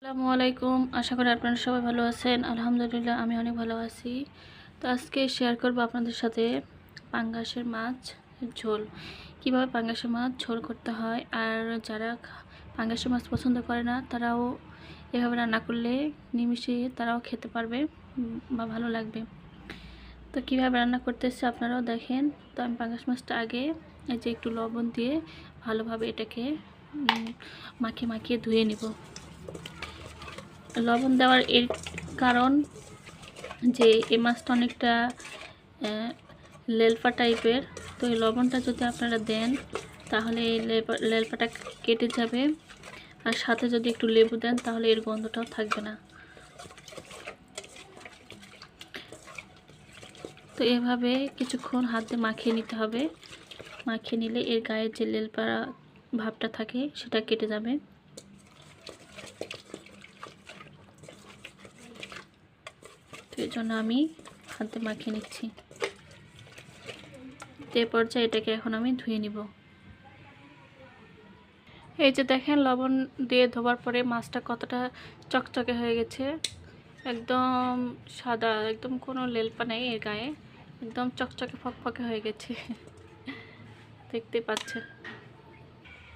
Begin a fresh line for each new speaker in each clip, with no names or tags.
আসসালামু আলাইকুম। আশা করি আপনারা সবাই ভালো আছেন। আলহামদুলিল্লাহ আমি অনেক ভালো আছি। তো আজকে শেয়ার করব আপনাদের সাথে পাঙ্গাসের মাছ ঝোল। কিভাবে পাঙ্গাসের মাছ ঝোল করতে হয়, আর যারা পাঙ্গাসের মাছ পছন্দ করে না তারাও এভাবে রান্না করলে নিমিষে তারাও খেতে পারবে বা ভালো লাগবে। তো কিভাবে রান্না করতেছে আপনারাও দেখেন। তো আমি পাঙ্গাস মাছটা আগে এই যে একটু লবণ দিয়ে ভালোভাবে এটাকে মাখিয়ে মাখিয়ে ধুয়ে নিব। লবণ দেওয়ার এর কারণ যে এই মাছটা অনেকটা লেলপা টাইপের। তো এই লবণটা যদি আপনারা দেন তাহলে এই লেলপাটা কেটে যাবে, আর সাথে যদি একটু লেবু দেন তাহলে এর গন্ধটাও থাকবে না। তো এভাবে কিছুক্ষণ হাত দিয়ে মাখিয়ে নিতে হবে। মাখিয়ে নিলে এর গায়ে যে লেলপা ভাবটা থাকে সেটা কেটে যাবে। তো এই জন্য আমি হাতে মাখিয়ে নিচ্ছি। এ পর্যায়ে এটাকে এখন আমি ধুয়ে নিব। এই যে দেখেন, লবণ দিয়ে ধোবার পরে মাছটা কতটা চকচকে হয়ে গেছে, একদম সাদা, একদম কোনো লেলপা নেই এর গায়ে, একদম চকচকে ফকফকে হয়ে গেছে দেখতে পাচ্ছেন।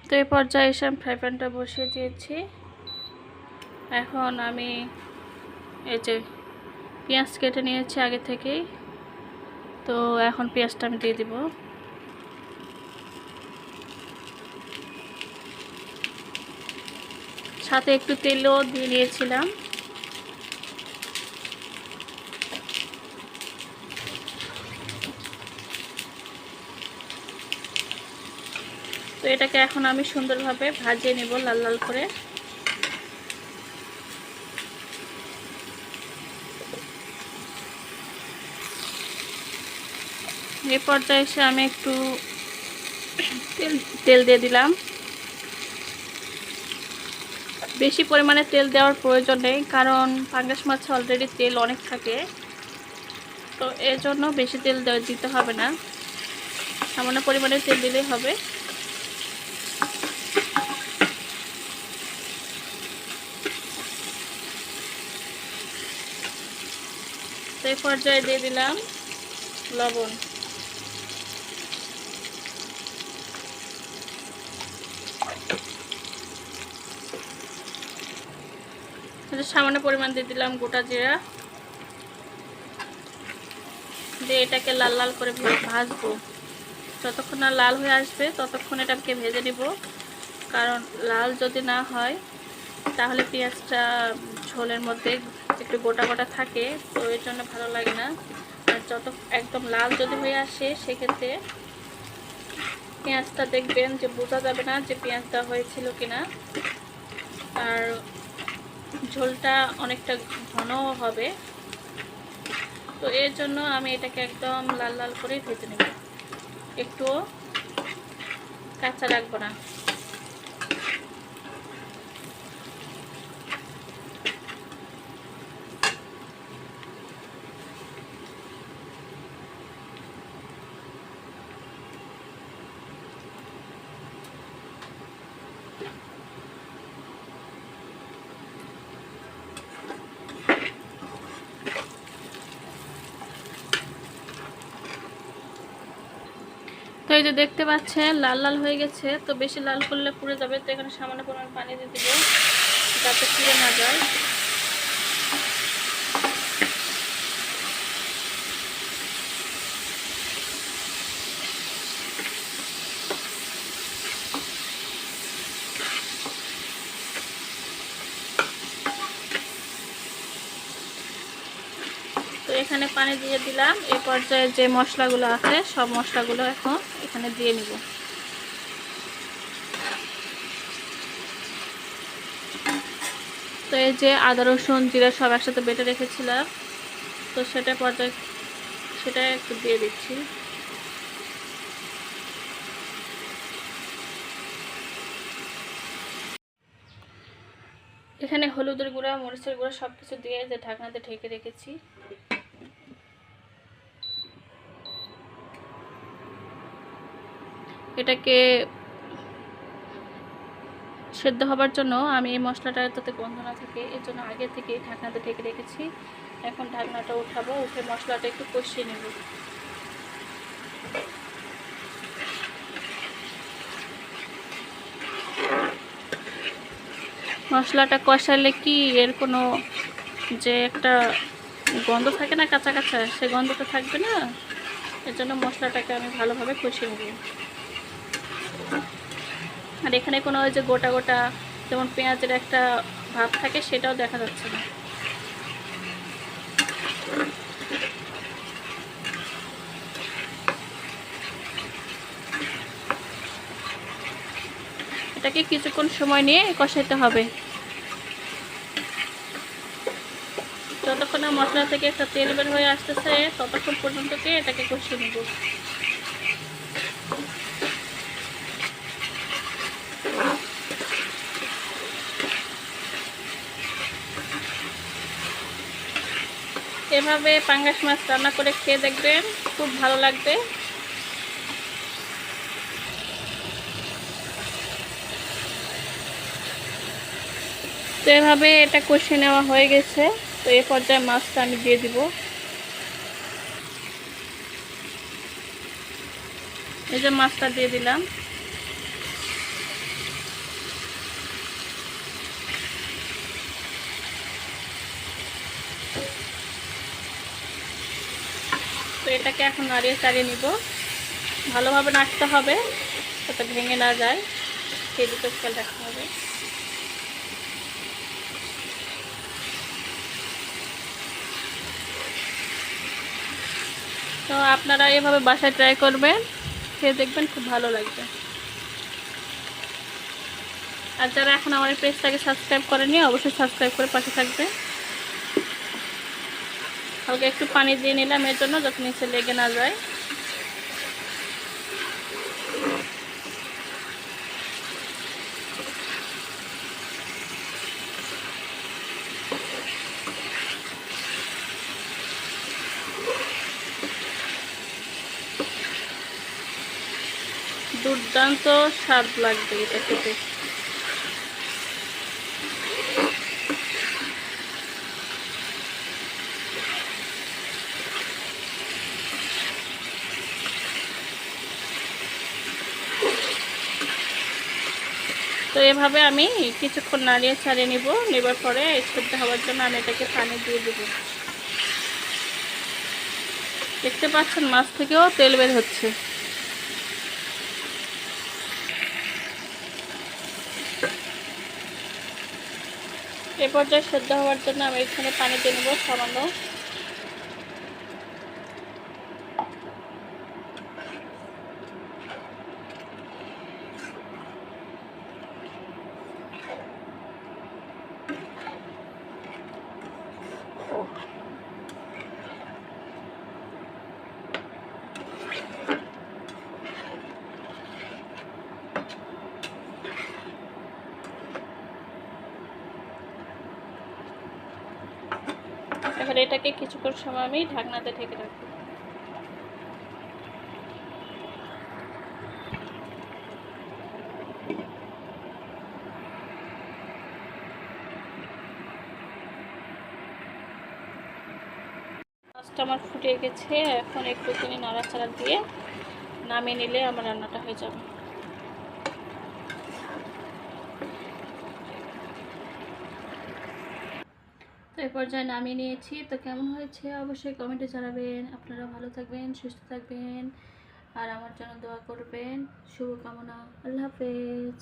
তো এই পর্যায়ে এসে আমি ফ্রাই প্যানটা বসিয়ে দিয়েছি। এখন আমি এই যে পেঁয়াজ কেটে নিয়েছি আগে থেকেই, তো এখন পেঁয়াজটা আমি দিয়ে দিব। সাথে একটু তেলও দিয়ে দিয়েছিলাম। তো এটাকে এখন আমি সুন্দরভাবে ভাজিয়ে নেব লাল লাল করে। এই পর্যায়ে এসে আমি একটু তেল দিয়ে দিলাম। বেশি পরিমাণে তেল দেওয়ার প্রয়োজন নেই, কারণ পাঙ্গাস মাছে অলরেডি তেল অনেক থাকে। তো এর জন্য বেশি তেল দিতে হবে না, সামান্য পরিমাণে তেল দিলেই হবে। তো এই পর্যায়ে দিয়ে দিলাম লবণ। সামান্য পরিমাণ দিয়ে দিলাম গোটা জিরা, দিয়ে এটাকে লাল লাল করে ভাজবো। যতক্ষণ না লাল হয়ে আসবে ততক্ষণ এটাকে ভেজে নিব, কারণ লাল যদি না হয় তাহলে পেঁয়াজটা ঝোলের মধ্যে একটু গোটা গোটা থাকে, তো এর জন্য ভালো লাগে না। আর যত একদম লাল যদি হয়ে আসে সেক্ষেত্রে পেঁয়াজটা দেখবেন যে বোঝা যাবে না যে পেঁয়াজ দেওয়া হয়েছিল কিনা, আর ঝোলটা অনেকটা ঘনও হবে। তো এর জন্য আমি এটাকে একদম লাল লাল করে ভেজে নেব, একটুও কাঁচা রাখবো না। তো এই যে দেখতে পাচ্ছেন লাল লাল হয়ে গেছে। তো বেশি লাল করলে পুড়ে যাবে, তো এখানে সামান্য পরিমাণ পানি দিয়ে দিব যাতে পুড়ে না যায়। তো এখানে পানি দিয়ে দিলাম। এই পর্যায়ে যে মশলাগুলো আছে সব মশলাগুলো এখন এখানে দিয়ে নিব। তো এই যে আদা রসুন জিরা সব একসাথে বেটে রেখেছিলাম, তো সেটা একটু দিয়ে দিচ্ছি। এখানে হলুদের গুঁড়া মরিচের গুঁড়া সব কিছু দিয়ে যে ঢাকনাতে ঢেকে রেখেছি। এটাকে সেদ্ধ হবার জন্য আমি এই মশলাটা যাতে গন্ধ না থাকে এর জন্য আগে থেকে ঢাকনাতে ঢেকে রেখেছি। এখন ঢাকনাটা উঠাবো, উঠে মশলাটা একটু কষিয়ে নেব। মশলাটা কষালে কি এর কোনো যে একটা গন্ধ থাকে না কাঁচা কাঁচা, সে গন্ধটা থাকবে না। এর জন্য মশলাটাকে আমি ভালোভাবে কষিয়ে নেব। আর এখানে কোনো ওই যে গোটা গোটা যেমন পেঁয়াজের একটা ভাব থাকে সেটাও দেখা যাচ্ছে না। এটাকে কিছুক্ষণ সময় নিয়ে কষাইতে হবে, যতক্ষণ না মশলা থেকে একটা তেল বের হয়ে আসতেছে ততক্ষণ পর্যন্ত এটাকে কষিয়ে নেব। এভাবে পাঙ্গাস মাছ রান্না করে খেয়ে দেখবেন, খুব ভালো লাগবে। তো এভাবে এটা কষিয়ে নেওয়া হয়ে গেছে। তো এই পর্যায়ে মাছটা আমি দিয়ে দিব। এই যে মাছটা দিয়ে দিলাম। তো এটাকে এখন নাড়িয়ে চাড়িয়ে নিব, ভালোভাবে নাড়তে হবে যাতে ভেঙে না যায়, সেদিকে খেয়াল রাখতে হবে। তো আপনারা এভাবে বাসায় ট্রাই করবেন, খেয়ে দেখবেন খুব ভালো লাগবে। আর যারা এখন আমার পেজটাকে সাবস্ক্রাইব করেনি অবশ্যই সাবস্ক্রাইব করে পাশে থাকবে। হালকা একটু পানি দিয়ে নিলাম এর জন্য যাতে নিচে লেগে না যায়। দুর্দান্ত স্বাদ লাগবে এটা খেতে। তো এভাবে আমি কিছুক্ষণ নাড়িয়ে ছাড়িয়ে নিব, নেবার পরে সেদ্ধ হওয়ার জন্য আমি এটাকে পানি দিয়ে দেব। দেখতে পাচ্ছেন মাছ থেকেও তেল বের হচ্ছে। এ পর্যায়ে সেদ্ধ হওয়ার জন্য আমি এখানে পানি দিয়ে নেব সামান্য। এবার এটাকে কিছুক্ষণ সময় আমি ঢাকনাতে ঢেকে রাখবো। মাছটা আমার ফুটে গেছে, এখন একটুখানি নাড়াচাড়া দিয়ে নামিয়ে নিলে আমার রান্নাটা হয়ে যাবে। তো এই পর্যায়ে নামিয়ে নিয়েছি। তো কেমন হয়েছে অবশ্যই কমেন্টে জানাবেন। আপনারা ভালো থাকবেন, সুস্থ থাকবেন আর আমার জন্য দোয়া করবেন। শুভকামনা। আল্লাহ হাফেজ।